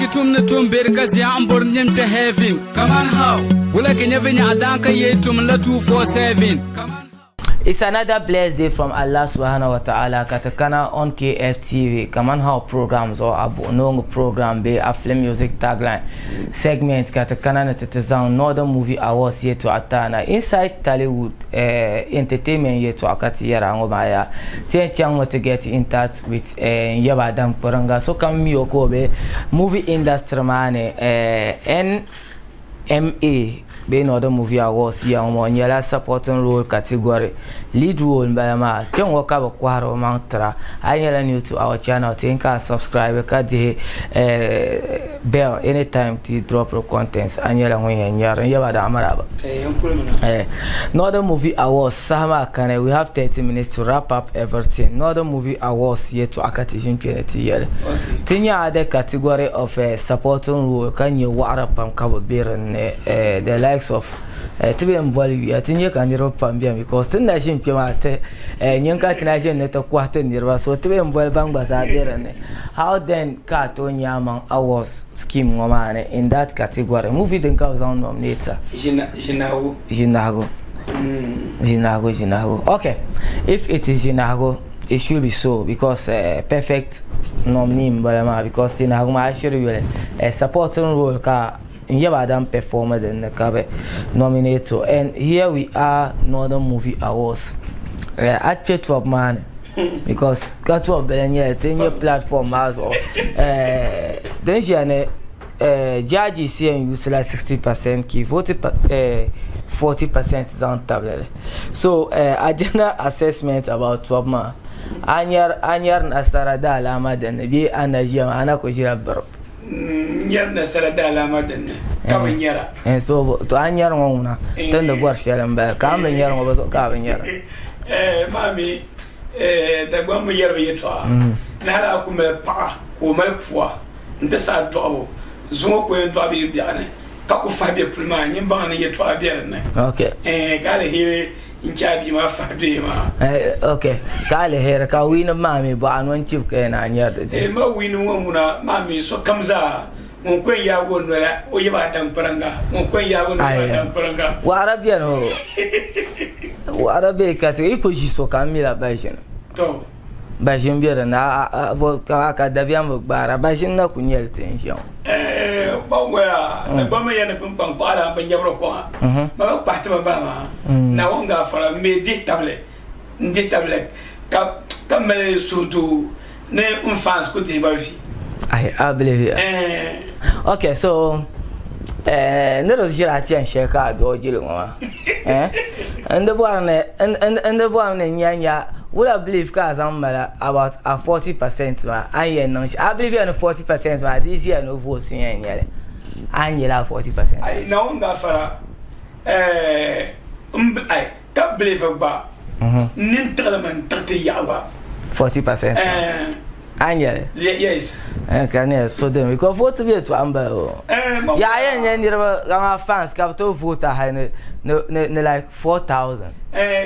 kitum na tum bergazi ambor nyem te heaven. Come on how? Wula kenyavenya adanka yetum la 247. Come on. It's another blessed day from Allah subhanahu wa ta'ala katakana on KFTV. Kaman how programs or abu no program be a film music tagline segment katakana na tetezan Northern Movie Awards year to atana inside Tollywood entertainment year to akati yara ngobaya tienchang to get in touch with Yabadam Kpiringa so kam mi okobe movie industry mane NMA be Northern Movie Awards ya nyala supporting role category lead role mbama ken waka ba kwaro mantra anyala new to our channel think and subscribe ka de bell anytime to drop your contents anyala ngwen nyara yaba da amara ba Northern Movie Awards sama kana we have 30 minutes to wrap up everything. Northern Movie Awards here to akatishin penalty yele tinya the category of supporting role kan you wara pam ka biran the likes of to be involved I think you can Europe because the nation came out nyanka tinashin neto kwate nirwa so to be involved bang basadere how then Katonya Among Awards scheme ngomane in that category movie then comes on nominator Jinago okay if it is Jinago it should be so because perfect nominee mbalama because Jinago ma actually a supporting role ka Yabadam performer than the Kabe nominator, and here we are Northern Movie Awards. At 12 man because got to be in your platform as well. Then she judges here use like 60%, key 40% is on tablet. So a general assessment about 12 man. Anyar Nasarada Lama than the Anajia Anakojira Bro. Nyarna sarada alamadan kabanyara and so to anyar ngona tan the borshalan ba kabanyara ngo ba kabanyara mami Dagbani yerbe yetwa na la ku me pa ko malfwa nta sa dobo zungo ko en dobo biane ka ku fa be prima nyimba na yetwa biane okay kale here inchabi ma fa be ma okay kale here ka wina mami ba anwan chip ke na nyar de ma wina wona mami so kamza mon ko ya won wala o yaba tan Kpiringa mon ko ya won tan Kpiringa wa arabian ho wa arabe ka te ko jiso kamila bajin to bajin biara na ka dabiam bara bajin na kunyel tension ba wala na ba me yana pun pan kwala ban yabro ko ma ba ta ba ma na wonga fara me di tablet ka me sudu ne fans ko te ba vi I believe it. Okay, so never jira chen sheka do jiri ngwa and the one nyanya would I believe ka zambala about a 40% ma I believe you 40% ma this year no vote nyanya anyela 40%. I know nga fara I ka believe ba nin talaman takte yawa 40%. Angel. Yes. Can you so then because vote be to amber. Yeah, yeah, fans capital voter no like 4,000.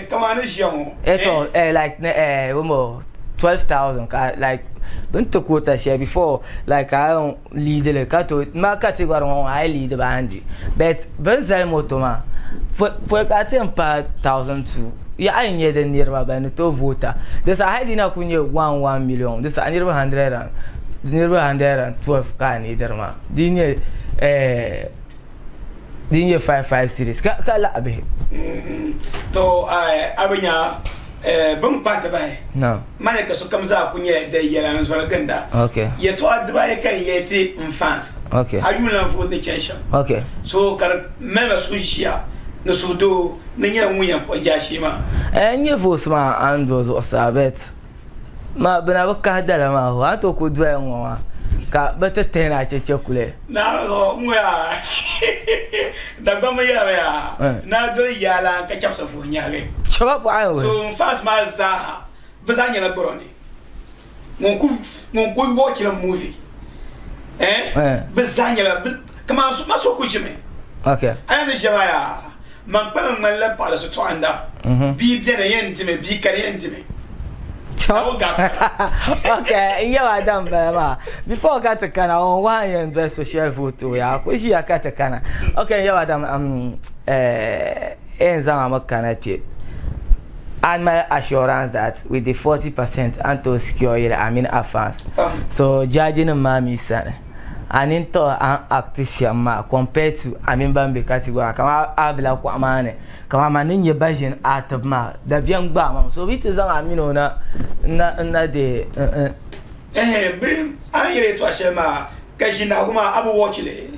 Come on, is young. Like 12,000 like been to quota share before like I don't lead the cato my category I lead the band but Benzel Motoma for 1,002. Yeah, I need the nearby by to voter. There's a hiding up when you 1 million. This is nearby 112 can either ma. Dinner 5 series. Kala abe. To abanya bung part by. No. Maneka so comes up when you the yellow so agenda. Okay. Yet what the buy can yeti in fans. Okay. Are you learn for the church? Okay. So can members switch here. No so do nanya muya po jashima enye vosma andos osabet ma bena ka dala ma ho ato ko dwa nwa ka bete tena cheche kule na so muya Dagbani ya na do yala ka chapsa fo nyare chaba po ayo so fast ma za bezanya la boroni mon ku watch la movie bezanya la kama so maso ku jime okay ana jama ya man panan man la pala so to anda bi bien yentime bi kare yentime Okay, yeah, madam, before I got to Kana, on one and the social vote, we are pushing a Katakana. Okay, yeah, madam, and my assurance that with the 40% and secure, I mean, advance. So, judging a mommy son. And into an active compared to I mean Bambi category, come abla kwamane, come manin your version out of ma, the young bam. So it is I mean na de bim I hear it to Ashema, Kajina Huma Abu Watchley.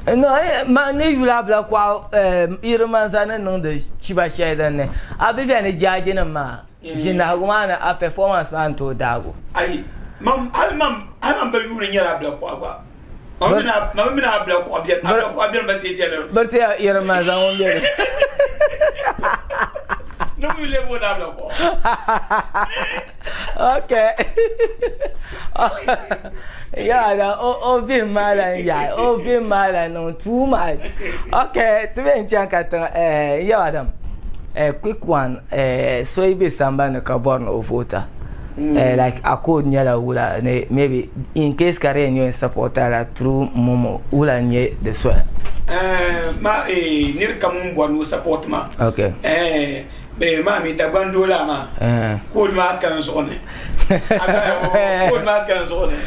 No, man, you have black while Irmanzana no the Chiba Shadan. I'll be very judging a ma. Jinahumana a performance man to Dago. I'm Bayu your black. Mamma black object, but you're my own. No, we live with okay. Yeah, oh, be mad and yeah, oh, be mad and no too much. Okay, to be in Jankata, yeah, madam. A quick one, so you be somebody carbon of voter. Like a code nyala maybe in case Karen you supporter through Momo ula nye the soil. Ma near come one support ma. Okay. Mammy Dagbani ma. Code markers on it. Code markers on it.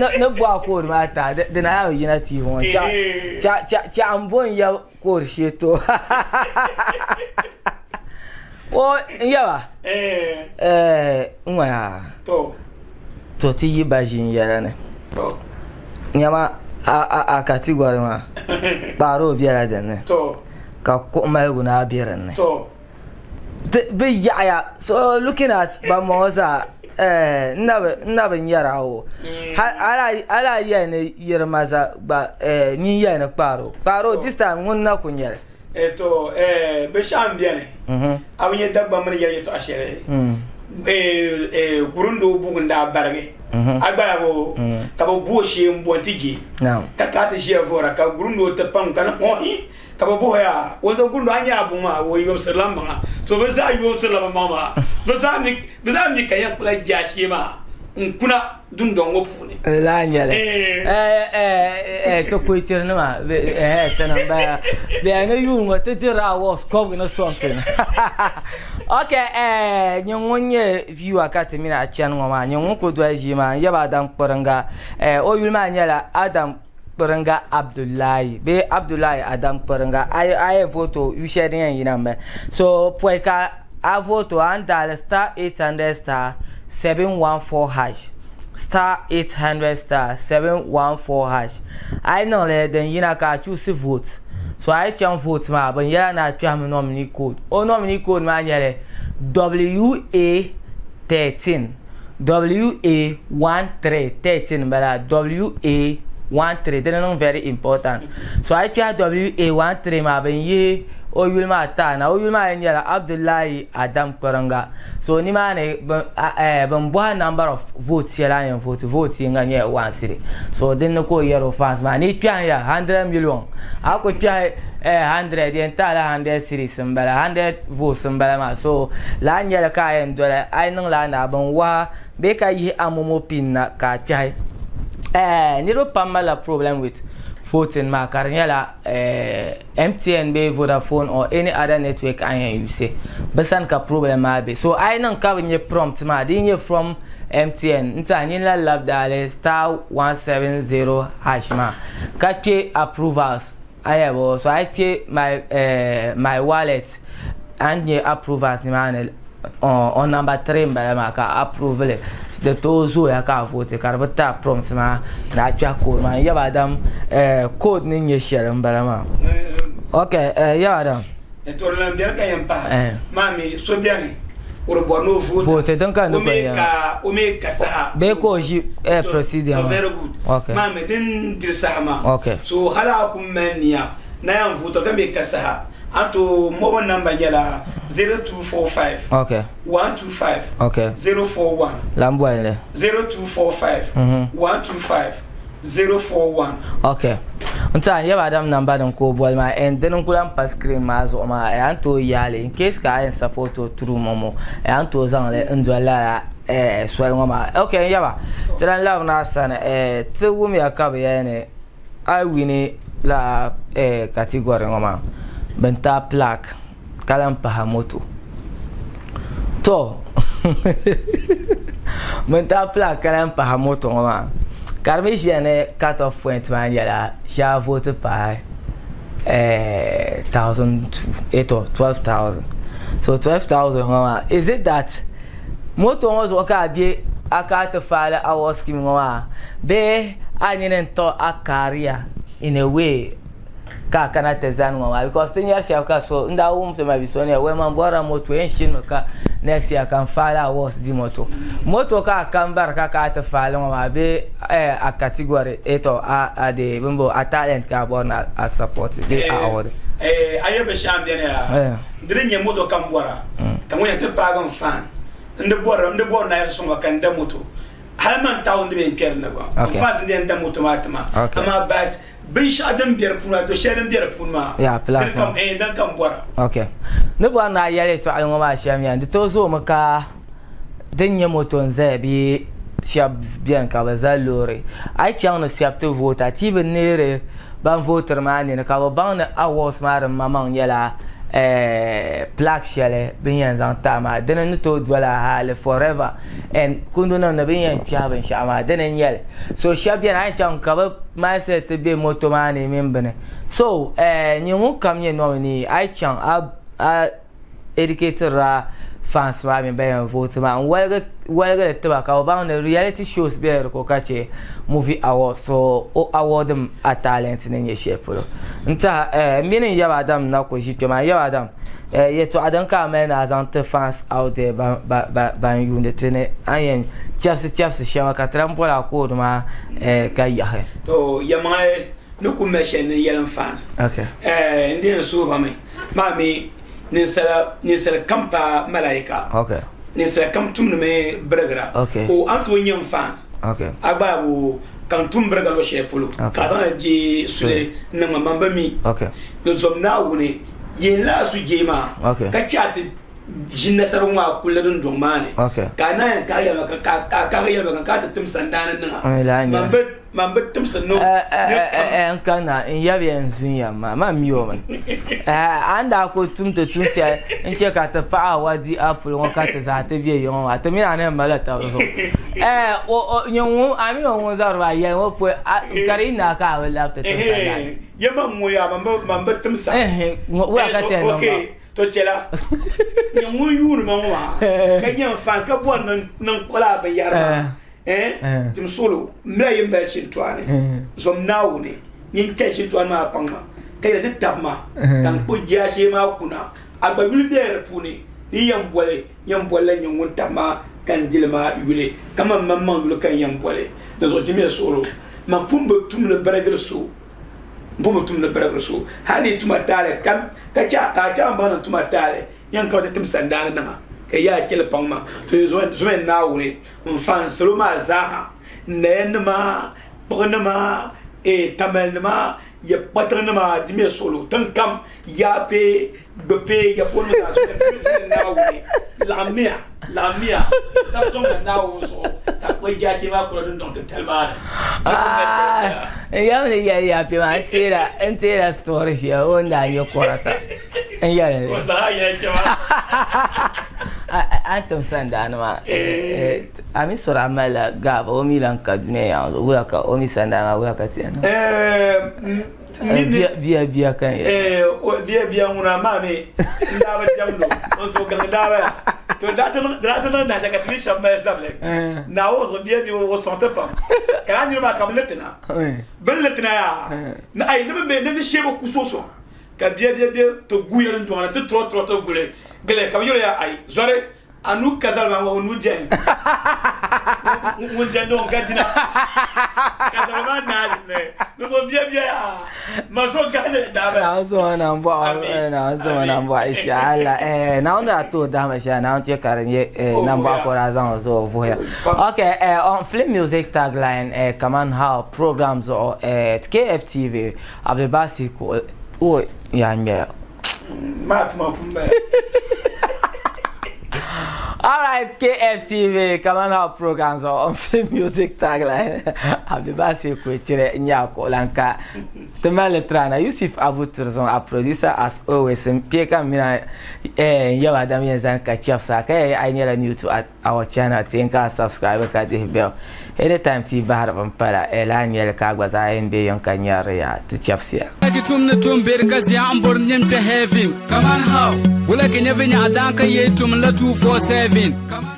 No code matter. Then I have unity one. Chamboy ya code shit. Oh, yeah. To ti bajin yarane. Nyama a category ma. Baro biara denne. To ka ko mai guna biaran. To be ya so looking at Bamoza na yarawo. Ala ya ne yirmaza ba ni ya ne paro this time wonna kunyere. Eto besham biane awnye dabba man yari to ashere gurundo bugunda barage agbara bo kabo boshi mbotiji ka kati shi avora ka gurundo te pam kana hohi kabo boya wozo gurundo anya abuma wo yo salama so beza yo salama mama beza mi kaya kula jashi ma nkuna dundon wofuni la nyale to kuitir na ma tanamba be ana yungo titira was kom na something okay nyonye view akati mina achan ngoma nyongo ko do ajima yaba Adam Kpiringa o yulma nyala Adam Kpiringa Abdullahi be Abdullahi Adam Kpiringa I vote you share den yinambe so poeka a vote and dial star 800 star 714 hash star 800 star 714 hash. I know that then you can choose to vote. So I can vote ma but yeah na try my nominee code. Oh nominee code man yele WA13 WA13 but WA13 then no very important. So I try WA13 ma but ye o yulma ta na o yulma yela Abdullahi Adam Kpiringa so ni mane ban bo number of votes yela yan vote nganye one city so den ko yero fans ma ni twan ya 100 million ako twa 100 entala 100 series mbala 100 votes mbala ma so la nyela ka en dola ai nang la na ban wa be ka yi amomo pin na ka twa ni ro pamala problem with voting ma karnyala MTN be Vodafone or any other network I you say besan ka problem ma be so I nan ka nye prompt ma dinye from MTN nta nyila lab dale star 170 hash ma ka che approvals ayabo so I che my wallet and nye approvals ni ma on number 3 mbala ma ka approve the tozo ya ka vote karbata prompt ma na twa code ma ya badam code ni nye share mbala ma okay ya adam to lan bian ka yampa mami so bian urbono vote donc kan omeka sa be ko ji procedure very good okay mami din dirsa ma okay so hala kum mania na yan vote kan be kasa ato mobile number yala 0245 okay 125 okay 041 lambo ile 0245 125 041 okay Nta ya Adam number dan ko bol ma and then kulan pass screen ma zo ma an to yale in case ka ayin support through momo an to zan le ndola swal ngoma okay ya ba tran love na sana to wumi akabe ya ne I win la category ngoma benta plaque kalam pahamoto to benta plaque kalam pahamoto ngoma Carmi ne cut off point man yala sha vote by 12,000 so 12,000 is it that moto was waka bi aka to file our scheme be anyen to akaria in a way ka kana tezan because 10 years ka so nda se ma bisonia we man bora moto enshin ka next year can file awards di moto ka kambar ka to file be a category eto a de bimbo a talent ka bona a support the award ayobe champion ya ndrenye moto kambora kamoya te pagan fan nde bora na yelso kan da moto halman taw ndbe kerne go fas ndi nda moto matama ama bat bish adam bier puna to sheren bier puna ya plan kam dan kam bora okay ne bo na yale to an ma shamya ndi to zo maka danye moto nze bi shab bien ka bazalore ai chan no siapte vote atibe nere ban voter mani ne ka ban awards mar mamang yala plaque shele binyan zantama denen to dwala hale forever and kunduna na binyan chaben shama denen yele so shabian ai chan ka ba ma se te be moto mani membene so nyimu kamye nominee ai chan a educator fans ma min bayan vote ma walga da tuba ka ba na reality shows be ko kace movie award so o award a talent ne ya shefu nta minin ya Adam na ko shi ma ya Adam ya to adan ka mai na zan ta fans out there ban unit ne ayen chefs shawa ka trampola ko ma ka ya to ya mai no ku me shen yelan fans okay ndin so ba mai mami nisala kampa malaika okay nisala kam tumne me bregra okay o anto nyam fans okay agbabu kan tum bregra lo shepolo ka dana ji sule na mamba mi okay do zomna woni yela su jema okay ka chati jinna sarwa kulladun domane okay kana ka ya ka ya ka tum sandanan na mamba tum sanno kana in yabe yanzu ya ma miyo man anda ko tum to tun sai in ce ka ta fa wadi apple won ka ta za ta biye yon wa to mina ne malata so o nyu ami won zarwa ya wo po karina ka wala ta sandan yama mo ya mamba tum sa wa ka ta no to chela nyu yuru ma wa ka nyam fans ka bo nan kola ba yara tim solo mla yimba shintwane zom nawune nyin ta shintwane ma pangma kay da tabma kan ko jashe ma kuna agba yulbe puni ni yambole nyin won tabma kan jilma yule kama mamman yule kan yambole da zo jimi solo man pumba tumle baragre so mbumo tumle baragre so hani tumatale kam ka cha mbana tumatale yan ka da tim sandana na ya kele pangma to zo na wure mfan soloma zaha nenma pogna tamelma ya patrnma dimi solo tan kam ya pe bepe ya ponu na so na wure la mia ta so na wure so ta ko ja ti ma ko don telma ya ne ya pe ma entera story ya onda yo korata ya ne ko za ya jama antum sandana ma ami sura mala gaba o milan kadne ya wura ka o mi sandana wura ka tiana biya kan biya nguna mami ndaba jamlo on so kan ndaba to data na jaga tni shamma zable na o so biya o sante pa kan ni ma kam letna ben letna ya na ay ne be shebo kusoso ka biya to guyel ndo na to gule ka yo ya ay zore anu kasal ma wonu jen won jen don gadina kasal ma na ne no so bia ma so gane da ba na so na mbo inshallah na onda to da ma sha na on karin ye na mbo akora zan so voya okay on film music tagline Kaman how programs or KFTV of the basic oh ya me ma tuma fumba. Alright, KFTV, Kaman how programs are on film music tagline. Abdibasi Kwechire Nyako Lanka. Temeletrana, Yusuf Abu Turzon, a producer as always. Pieka Mina Yawa Damian Zanka Chef Saka. I need a new to our channel. Think I subscribe to bell. Anytime T Bahar Vampara, Elan Yel Kagwaza and Be Yonkanyara to Chefsia. Tum the tum berkazia ambor nyem te heavy. Kaman how? Wula kenye vinya adanka ye tum la 247.